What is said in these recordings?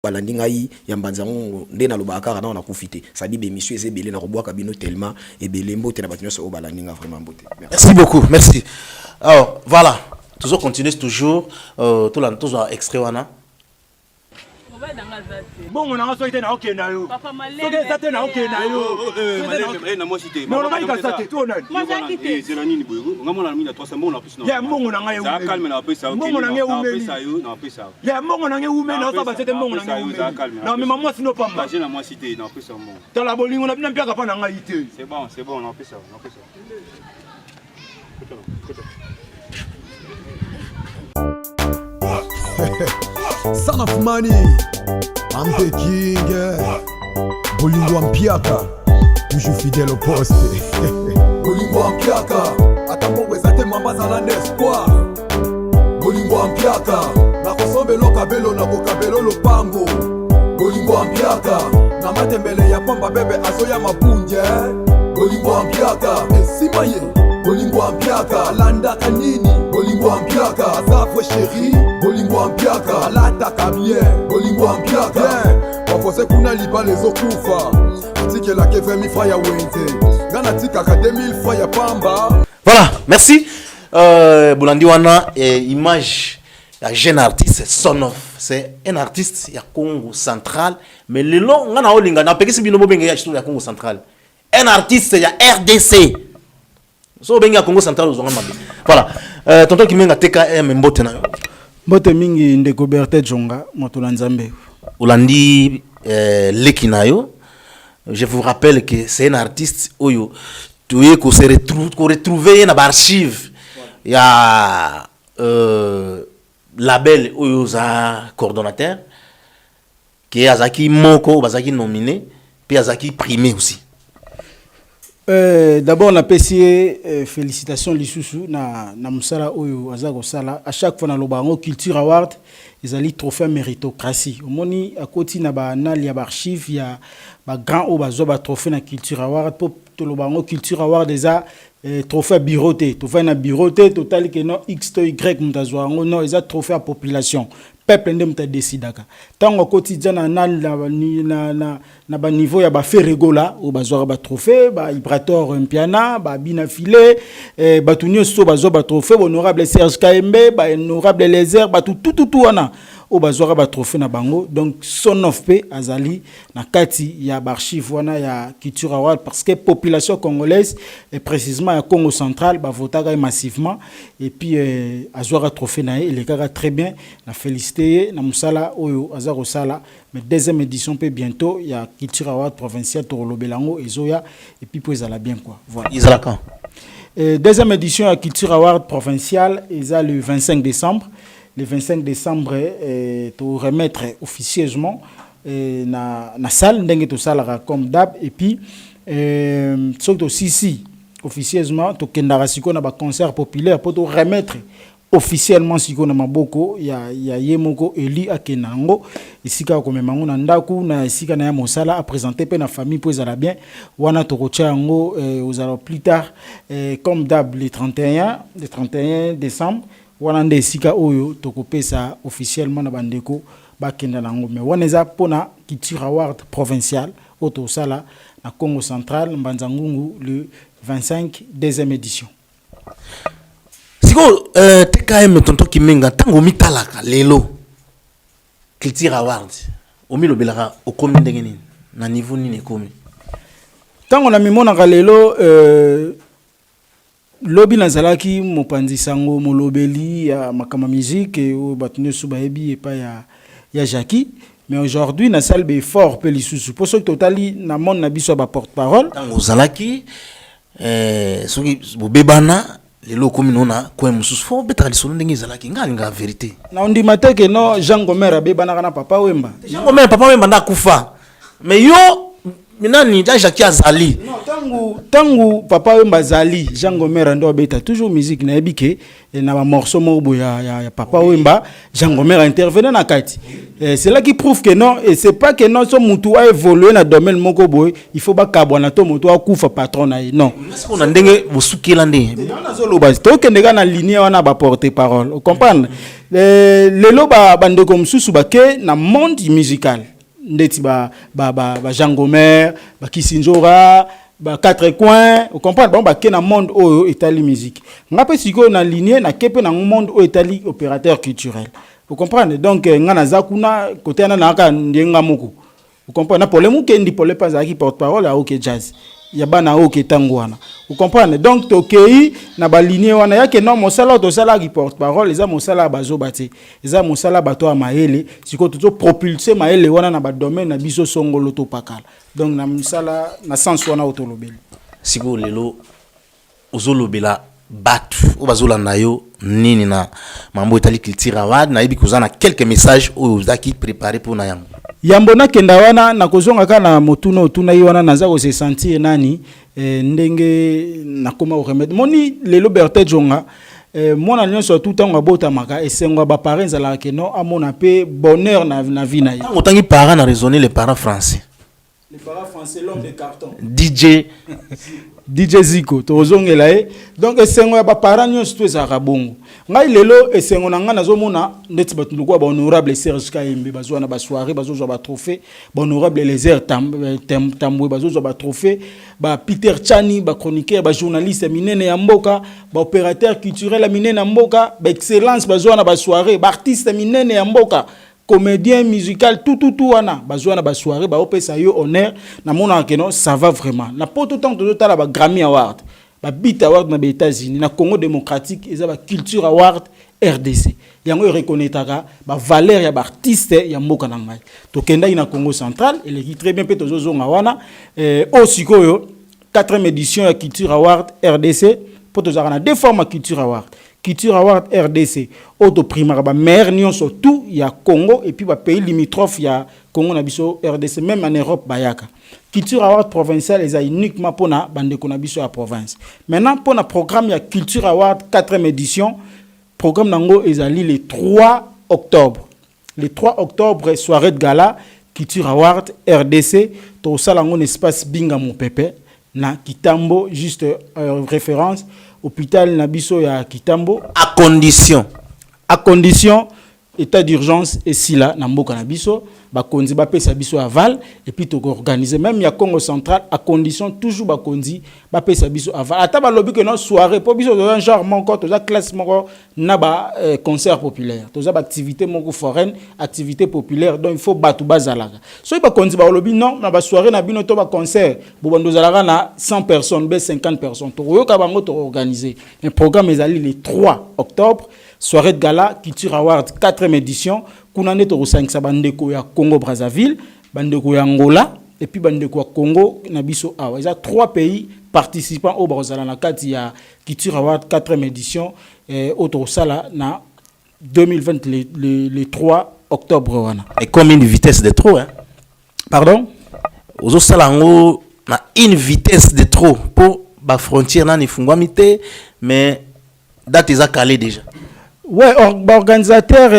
balandi ngai ya mbanzango nde na lobaka na kufite ça dit be monsieur ezebele na robwa kabino tellement et belembo te na batinyo so balandi nga vraiment beauté. Merci beaucoup, merci. Alors voilà, toujours continuer toujours tout là toujours extrait wana. Bon, on a reçu na OK na yo. Papa malé. Ça te na OK na yo. Malé na moi cité. Non, non, ça te tout non. Moi j'akité. C'est la nini boyo. Ngamo na mina 300 bon na plus na. Ya mongo na ngai. Ça calme na pesa OK. Mongo na ngai umeli. Ça yo na pesa. Ya mongo na ngai umeli na ça ba c'était mongo na ngai umeli. Non mais maman sino pas mal. J'ai na moi cité na pesa mon. Dans la bolingo na bina mpiaka pa na ngai ité. C'est bon, na pesa, na pesa. Son of money, I'm the king. Bolingo Ampiaka, toujours fidèle au poste. Bolingo Ampiaka, attends wezate mama zala n'espoir. Bolingo Ampiaka, na kosombe kabelo na kokabelo lopango. Bolingo Ampiaka, na matembele ya pamba bebe asoya mapunje. Bolingo Ampiaka, esimaye. Bolingo Ampiaka, alanda kanini. Bolingo Ampiaka, azafwe chéri. Bolingo Ampiaka, alata kabien. Bolingo Ampiaka, wafose kuna liba lezo kufa. Tike la ke 20 000 francs ya wente. Gana tika ka 2 000 francs ya pamba. Voilà, merci. Bolandi wana image ya jeune artiste Son of. C'est un artiste ya Congo central, mais le long ngana olinga na pekisi bino bobenge ya ya Congo central. Un artiste ya RDC. So benga Congo central uzonga mabe. Voilà. Tonton Kimenga TKM mbote na yo. Mbote mingi ndeko Berthe Jonga moto la Nzambe. Olandi leki na yo. Je vous rappelle que c'est un artiste oyo tuye ko se retrouver na archive. Il y a label oyo za coordonnateur qui est Azaki Moko bazaki nominé puis Azaki primé aussi. D'abord, on a apprécié félicitations Lisusu na musala oyo azako sala à chaque fois na lobango Culture Award ils allaient trophée méritocratie au moni à côté na ba anal ya ba archive ya ba grand o bazo ba trophée na Culture Award pour to lobango Culture Award déjà trophée biroté trophée na biroté total que non x to y mutazwa ngo non ils a trophée à population peuple ndem ta décidaka tango quotidien na na ba niveau ya ba feregola o bazwa ba trophée ba Ibrator Mpiana ba bina filé ba tunyo so bazwa ba trophée honorable Serge Kaembe ba honorable Lézer ba tout wana o bazwa ba trophée na bango donc Son of P azali na kati ya ba archive wana ya Culture Award parce que population congolaise et précisément ya Congo central ba votaka massivement et puis azwa trophée na il est très bien na félicité na musala oyo azako sala mais deuxième édition peut bientôt il y a Culture Award provincial Torolo Belango et Zoya et puis pour ça la bien quoi voilà ils quand deuxième édition à Culture Award provincial ils a le 25 décembre le 25 décembre pour remettre officieusement na salle ndenge to sala comme d'hab et puis surtout aussi officieusement to kendara siko na ba concert populaire pour to remettre officiellement siko na maboko ya yemoko eli akenango isika ko memango na ndaku na isika na ya mosala a présenter pe na famille pour ezala bien wana to kocha ngo aux alors plus tard comme d'hab le 31 décembre wana nde isika oyo to kopesa officiellement na bandeko bakenda nango mais wana eza pona Culture Award provincial auto sala na Congo central Mbanzangungu le 25 deuxième édition. Siko TKM tonto Kimenga tango mitalaka lelo Culture Award omilo belaka okomi ndenge nini na niveau nini komi tango na mimona lelo lobi nazalaki mopanzi sango molobeli ya makama musique o batunyo subaebi epa ya Jackie mais aujourd'hui na salle be fort pe lisusu pour ce totali na monde na biso ba porte-parole tango zalaki soki bobebana lelo komi nona ko mususu fo betali solo ndenge zalaki ngani nga vérité na on dit mateke no Jean Gomer abebana na papa Wemba Jean Gomer papa Wemba na kufa mais yo minani Jackie azali non tangu papa Wemba zali Jean Gomer ndo beta toujours musique na ebike na ba morceau mo ya papa Wemba Jean Gomer intervenait na kati c'est là qui prouve que non et c'est pas que non son mutu a évolué na domaine moko boy il faut ba kabwana to mutu akufa patron na non est-ce qu'on a ndenge bosukela ndenge na zolo base to kendeka na ligne wana ba porter parole vous comprenez lelo bandeko mosusu bake na monde musical ndeti ba Jean Gomer ba Kisinjora ba quatre coins vous comprenez bon bake na monde oyo etali musique ngape siko na lignée na kepe na monde oyo etali opérateur culturel vous comprenez donc ngana zakuna côté na naka ndenga moko vous comprenez na polemu kendi pole panza ki porte-parole à OK Jazz ya bana OK tangwana vous comprenez donc tokei na ba lignée wana yake non mosala to sala ki porte-parole eza mosala bazo bate eza mosala bato a maele siko to propulser maele wana na ba domaine na biso songolo to pakala donc na mosala na sens wana autolobeli siko lelo ozolobela batu obazolanda yo nini na mambo etali culture award na ibi kuzana quelques messages ozaki préparé pour na yango yambo na kenda wana na kozonga kana motuno otuna yi wana naza ko se sentir nani ndenge nakoma o remède moni lelo Berthe Jonga mona nyonso tout temps abota maka esengo ba parents ala ke non amona pe bonheur na vie na ye otangi parents na raisonner les parents français l'homme de carton DJ Zico tozongela e donc esengo ya ba parents nyonso to ezaka bongo ngai lelo esengo na nga nazomona ndeti bato ndiko ba honorable Serge Kayembe bazwa na ba soirée bazozwa ba trophée ba honorable Lézer Tambwe bazozwa ba trophée ba Peter Chani ba chroniqueur ba journaliste minene ya mboka ba opérateur culturel minene ya mboka ba excellence bazwa na ba soirée ba artiste minene ya mboka comédien musical tout wana bazwa na ba soirée ba opesa yo honneur na mona keno ça va vraiment na poto tant de tala ba Grammy Award ba Beat Award na États-Unis na Congo démocratique eza ba Culture Award RDC yango reconnaîtra ba valeur ya ba artiste ya mboka na ngai to kenda ina Congo central et les très bien peto zonga wana o sikoyo 4e édition ya Culture Award RDC poto za na deux formes Culture Award RDC auto primaire ba maire nyonso tout ya Congo et puis ba pays limitrophe ya Congo na biso RDC même en Europe bayaka Culture Award provincial est uniquement pour na bande konabiso à province. Maintenant pour na programme ya Culture Award 4e édition, programme nango ezali le 3 octobre. Le 3 octobre soirée de gala Culture Award RDC to salango espace Binga Mopepe na Kitambo juste référence hôpital nabiso ya Kitambo à condition état d'urgence et si là na mboka na biso ba konzi ba pesa biso aval et puis to organiser même ya Congo central à condition toujours ba konzi ba pesa biso aval ata ba lobby que non soirée po biso un genre moko to za classe moko na ba concert populaire to za ba activité moko foraine activité populaire donc il faut batu bazalaka so ba konzi ba lobby non na ba soirée na bino to ba concert bo bando zalaka na 100 personnes be 50 personnes to yoka bango to organiser un programme ezali le 3 octobre soirée de gala Culture Award 4e édition kuna neto ko bandeko ya Congo Brazzaville bandeko ya Angola et puis bandeko ya Congo na biso awa il y a 3 pays participants au Brazzaville na kati ya Culture Award 4e édition auto sala na 2020 le 3 octobre wana et comme une vitesse de trop hein pardon ozo salango na une vitesse de trop pour ba frontière na ni fungwamite mais date eza calé déjà. Ouais, organisateur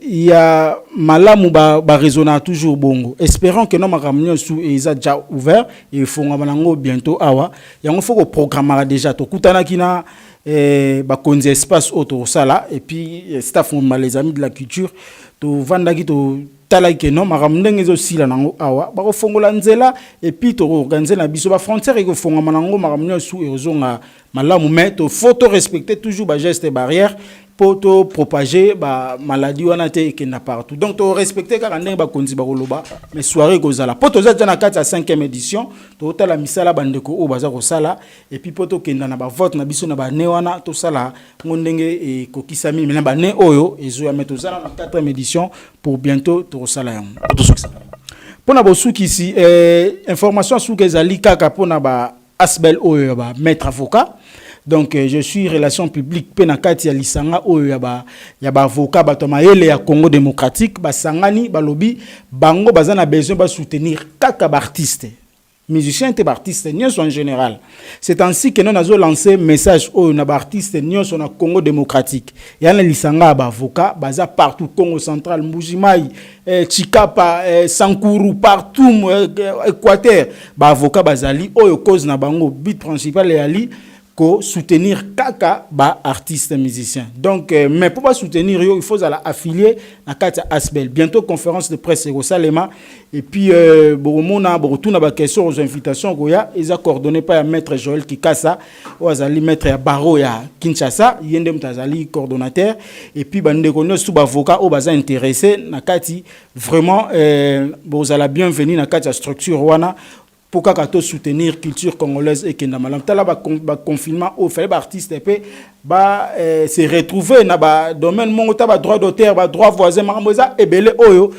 il y a malamu ba raisonner toujours bongo. Espérons que nos makamnyo sous eza déjà ouvert et font ngamango bientôt awa. Yango faut que programmer déjà to kutana kina ba konzi espace auto sala et puis staff les amis de la culture to vandaki to tala ke non makamndenge zo sila nango awa ba ko fongola nzela et puis to organiser na biso ba frontière et ko fonga manango makamnyo sous ezonga malamu mais to faut respecter toujours ba gestes et barrières pour te propager ba maladie wana te ke na partout donc to respecter ka ndenge ba konzi ba koloba mais soirée kozala poto za na kati ya 5e édition to tala misala bandeko o baza ko sala et puis poto kenda na ba vote na biso na ba ne wana to sala ngondenge e kokisami mais na ba ne oyo ezo ya meto zala na 4e édition pour bientôt to sala yango to sukisa pona bo sukisi information suke zali kaka pona ba asbel oyo ba maître avocat. Donc je suis relation publique penakati ya lisanga oyo ya ba avocat batoma ele ya Congo démocratique ba sangani ba lobby bango bazana besoin ba soutenir kaka ba artiste musicien te ba artiste nyonso en général. C'est ainsi que nous avons lancé message oyo na ba artiste nyonso na Congo démocratique. Ya na lisanga ba avocat baza partout Congo central Mbujimai Chikapa Sankuru partout Équateur ba avocat bazali oyo cause na bango but principal ya li ko soutenir kaka ba artiste musicien. Donc mais pour pas soutenir yo, il faut aller affilier na kata Asbel. Bientôt conférence de presse au Salema et puis boromona borotuna ba question aux invitations goya ils a coordonné par maître Joël Kikasa ou azali maître ya Baro ya Kinshasa yende mtazali coordonnateur et puis bande connait sous avocat au baza intéressé na kati vraiment bozala bienvenue na kata structure wana pour qu'à soutenir culture congolaise et kenda malam tala ba confinement au fait artiste pe ba se retrouver na ba domaine mongo ta ba droit d'auteur ba droit voisin mamoza ebele oyo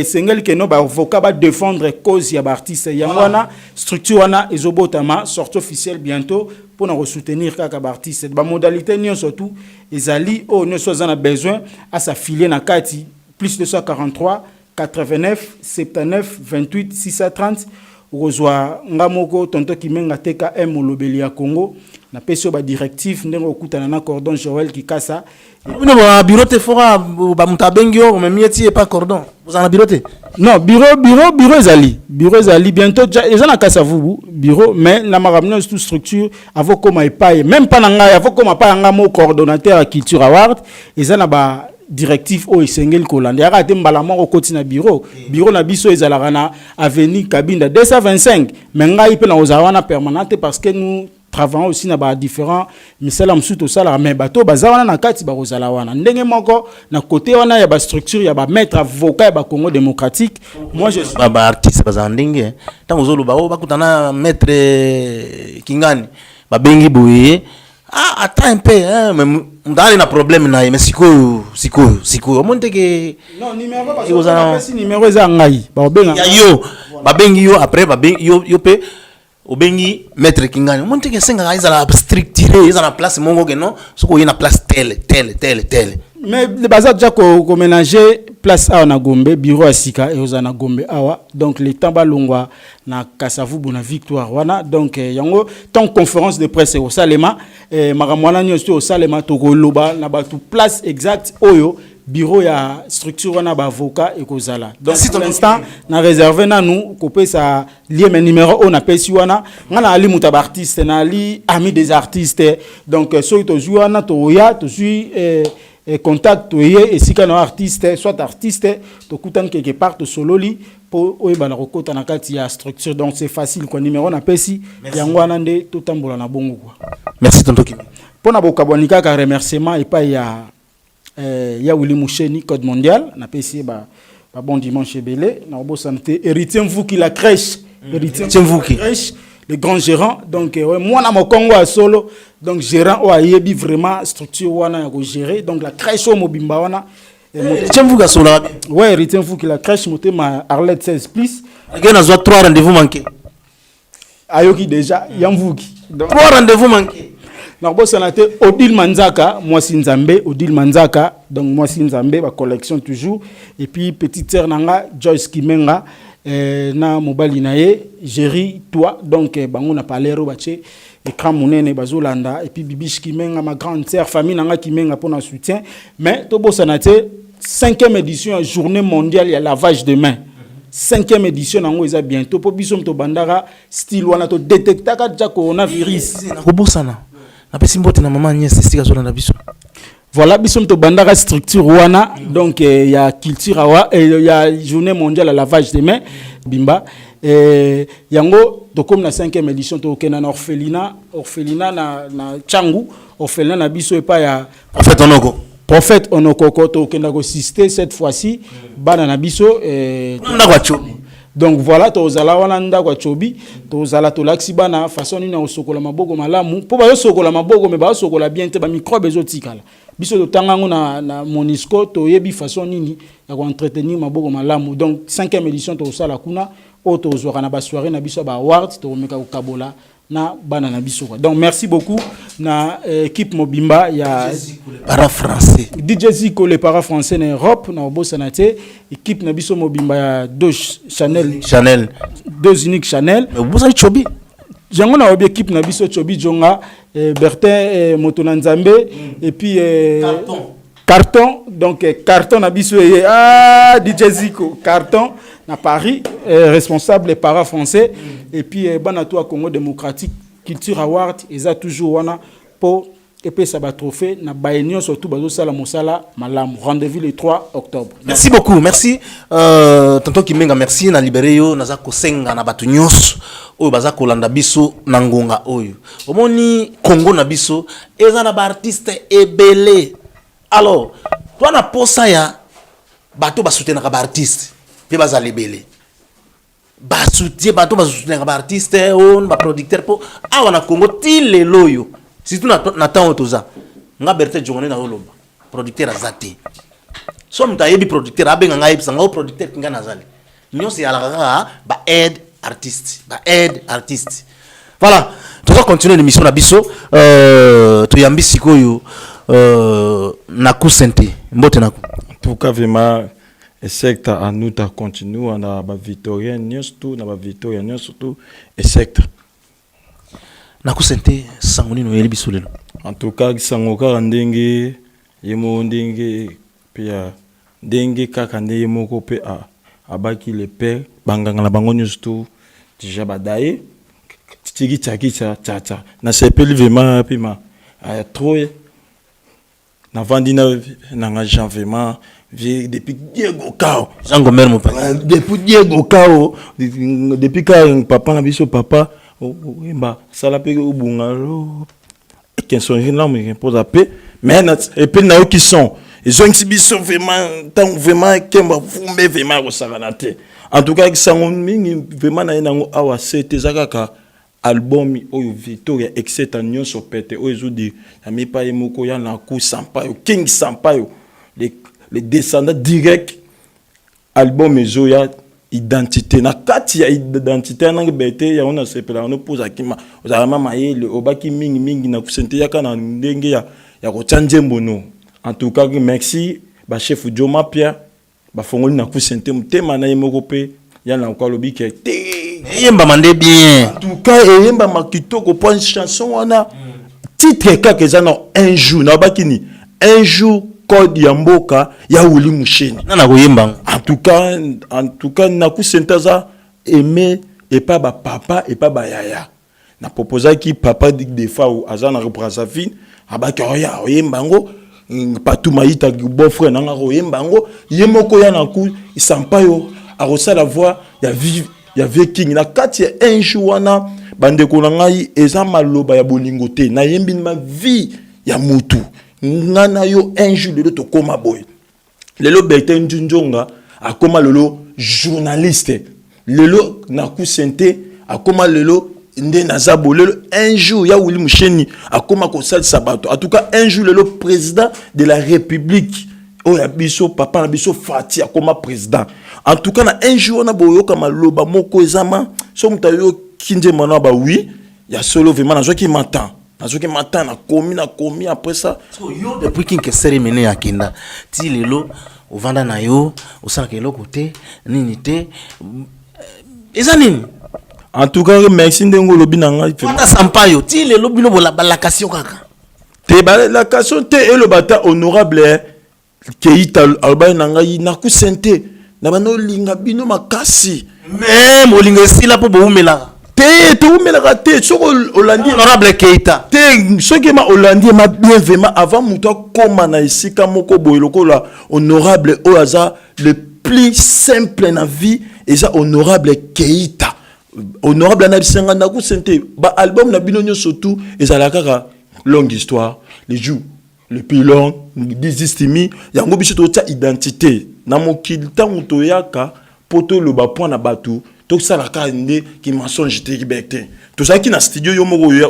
sengel ke no ba avocat ba défendre cause ya ba artiste ya wana structure wana ezobotama sortie officielle bientôt pour nous soutenir kaka ba artiste ba modalité ni surtout ezali o ne soit en besoin à s'affilier na kati plus 243 89 79 28 630 Rozwa ngamoko tonto kimenga teka molobeli ya Congo na peso ba directif ndengo okutana na cordon Joël Kikasa no ba bureau te fora ba mutabengio mais mieti pas cordon vous en bureau te non bureau ezali bientôt déjà na kasa vubu bureau mais na maramno toute structure avant comme epaye même pas na ngai avant comme pas ngamo coordonnateur à culture award ezana ba directif o isengel kolanda ya kate mbala moko koti na bureau na biso ezalaka na avenue Kabinda 225 mais ngai pe na ozawana permanente parce que nous travaillons aussi na ba différents misala msuto sala mais bato bazawana na kati ba kozala wana ndenge moko na côté wana ya ba structure ya ba maître avocat ya ba Congo démocratique moi je suis ba artiste bazandenge tango zoluba o bakutana maître Kingani ba bengi boye attends un peu mais ndali na problème na mais siko monte ke non numéro parce que numéro za ngai ba benga ya yo ba bengi yo après ba bengi yo pe obengi maître Kingani monte ke senga za la structurer za na place mongo ke non soko yena place telle mais le bazar déjà ko ménager place a na Gombe bureau asika et ozana Gombe awa donc le temps balongwa na Kasavu bona victoire wana donc yango tant conférence de presse au Salema makamwana nyosto au Salema to loba na ba tout place exact oyo bureau ya structure wana ba avocat et kozala donc pour l'instant na réservé na nous kopé ça lié mes numéro on appelle si wana ngana ali muta artiste na ali ami des artistes donc so to jouana to ya to suis contact et si quand artiste soit artiste to kutan quelque part to sololi pour oyeba na kokota na kati ya structure donc c'est facile quoi numéro na pesi yango wana nde to tambola na bongo quoi merci tonto Kimi pona bokabonika ka remerciement et pas ya Willy Moucheni code mondial na pesi ba bon dimanche belé na obo santé héritier Mvuki la crèche héritier Mvuki crèche le grand gérant donc moi na Congo à solo donc gérant o ayebi vraiment structure wana ya ko gérer donc la crèche au mobimba wana Mvuki solo ouais héritier Mvuki la crèche motema Arlette 16 plus ngena zo 3 rendez-vous manqués ayoki déjà ya Mvuki donc 3 rendez-vous manqués na bo sanate Odile Manzaka moi Sinzambe Odile Manzaka donc moi Sinzambe ba collection toujours et puis petite sœur nanga Joyce Kimenga na mobali nae Jerry toi donc bango na palero bache écran monene bazolanda et puis Bibish Kimenga ma grande sœur famille nanga Kimenga pour na soutien mais to bo sanate 5e édition journée mondiale ya lavage de mains 5e édition nango eza bientôt po biso to bandara style wana to détectaka ja coronavirus na kobosana na pesi mbote na maman Agnès stika zolanda biso voilà biso to bandara structure wana donc il y a culture awa il y a journée mondiale à lavage des mains bimba yango to comme na 5e édition to kena na orphelinat na Changu orphelinat na biso epa ya prophète onoko to kena ko sister cette fois-ci bana na biso donc voilà to zala wana ndako chobi to zala to laxi bana façon ni na osokola maboko malamu po ba sokola maboko me ba sokola bien te ba microbe ezotikala biso to tangango na Monisco to yebi façon nini ya ko entretenir maboko malamu donc 5e édition to sala kuna o to zwa na ba soirée na biso ba award to meka ko kabola na bana na biso donc merci beaucoup na équipe mobimba ya para français DJ Zico les para français en Europe na obosanate équipe na biso mobimba ya Dos Chanel deux uniques Chanel vous avez chobi jango na obi équipe na biso chobi jonga Bertin Motonanzambe et puis carton donc carton na biso DJ Zico carton na Paris responsable les para français et puis banato à Congo démocratique Culture Award eza toujours wana pour et ça va trophée na baignon surtout bazo sala mosala malam. Rendez-vous le 3 octobre. Merci beaucoup, merci. Tonton Kimenga, merci na libéré yo naza kosenga na batu nyonso oyo baza kolanda biso na ngonga oyo. Omoni Congo na biso eza na ba artiste ebele. Alors, toi na posa ya bato ba soutenir ba artiste pe baza lebele. Ba soutenir bato ba soutenir ba artiste on ba producteur po awa na Congo ti lelo yo. Si tu n'attends autoza, nga Berthe Jongone na oloba, producteur azate. Somme ta yebi producteur abenga nga yebi sanga producteur kinga nazali. Nyon c'est alara ba aide artiste, Voilà, tu vas continuer l'émission na biso. Tu yambi sikoyo na kusente, mbote na. En tout cas vraiment secte à nous ta continue on a ba Victorien surtout na ba Victorien surtout et secte. Nakusente sangoni no yeli bisulelo. En tout cas sangoka ndenge yemo ndenge pia ndenge kaka ndenge moko pe abaki le père banganga na bango nyusto déjà badaye tiki tcha na sepeli vraiment pima trop na vandina na nga vraiment depuis Diego Kao Jean Gomer mon père depuis Diego Kao depuis quand papa na biso papa Wimba, ça l'a payé au bungalow. Qui sont là, mais pose à paix. Mais et puis là qui sont, ils ont exhibition vraiment, tant vraiment qui m'a fumé vraiment au saranate. En tout cas, ils sont vraiment na ina awa c'était zakaka album oyo Victoria etc. Nyon so pete oyo di ami pa emoko ya na ku Sampaio King Sampaio les descendants direct album ezoya identité na kati ya identité na ngibete ya ona sepela on pose akima ozalama mayele obaki mingi na kusente ya kana ndenge ya kochanje mbono. En tout cas merci ba chef Joma Pia ba fongoli na kusente mutema na yemoko pe ya na kwa lobi ke yemba mande bien. En tout cas yemba makitoko point chanson wana titre kaka ezana un jour na bakini un jour code ya mboka ya Wuli Musheni nana koyemba. En tout cas na kusentaza aimer et pas ba papa et pas ba yaya na proposa ki papa de fa ou azana représafine abaki oya oyembango patu maïta bon frère nanga oyembango yemoko ya na ku Sampaio a la voix ya viking na kati un jour wana bande ko ngai eza maloba ya bolingo te na yembi ma vie ya mutu ngana yo un jour de to koma boy lelo Bertin Njunjonga akoma lelo journaliste lelo na kusente akoma lelo nde nazabo lelo un jour ya Wuli Musheni akoma ko sal sabato en tout cas un jour lelo président de la République oya biso papa na biso Fati akoma président en tout cas na un jour na boyoka maloba moko ezama so mutayo kinje mana ba oui ya solo vraiment na joki matin na komi après ça so yo depuis kin ke cérémonie akenda ti lelo ovanda na yo osala ke loko te nini te ezanini. En tout cas merci ndengo lobi na ngai fanda Sampaio ti lelo bino bola balakation kaka te balakation te et le bata honorable Keita alba na ngai na kusente na bano linga bino makasi mais molinga esila po boumela te umela te soko Hollandi honorable Keita te soki ma Hollandi ma bien vraiment avant muto koma na esika moko boyeloko la honorable oaza le plus simple na vie eza honorable Keita honorable na bisenga na kusente ba album na bino nyo surtout ezala kaka longue histoire les jours le plus long désistimi yango biso to ta identité na mokili tango to yaka poto le ba point na batu to sala ka nde ki mensonge te ki bekte to sa ki na studio yo moko oya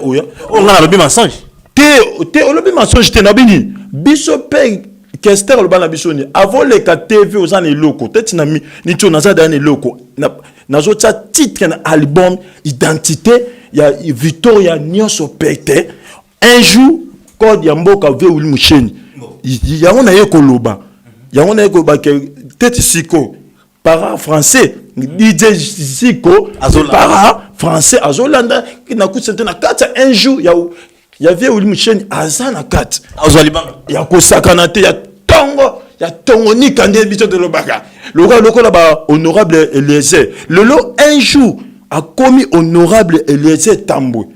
on na lobi mensonge te lobi mensonge te na bini biso pe Kester le bana biso ni avant les TV aux années locaux peut-être ni to na za dane locaux na zo ta titre na album identité ya Victoria nyonso pete un jour code ya mboka ve Wuli Musheni yango na ye koloba ke tete siko para français DJ siko para français azolanda na kusente na kata un jour ya ve Wuli Musheni azana kata azolibanga ya kosakana te ya tongo ni kande biso de lobaka loko la ba honorable Eliezer lelo un jour a commis honorable Eliezer Tambwe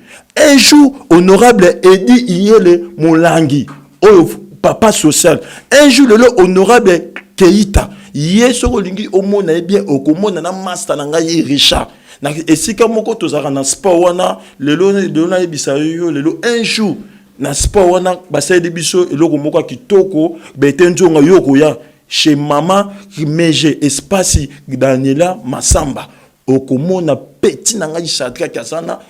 Un jour, honorable Edi Iyele Molangi, oh, papa social. Un jour, le honorable Keita, Yeso Lingi, Omona, bien, Okomona, na master, Nangayi Richard. Et si comme on a un sport, wana, un jour, na sport, wana, basé de biso, et le moka kitoko, betenjonga yoko ya, chez maman, Meje, espace, Daniela, Masamba. Okomona, petit, Nangayi Chadra, Kasana.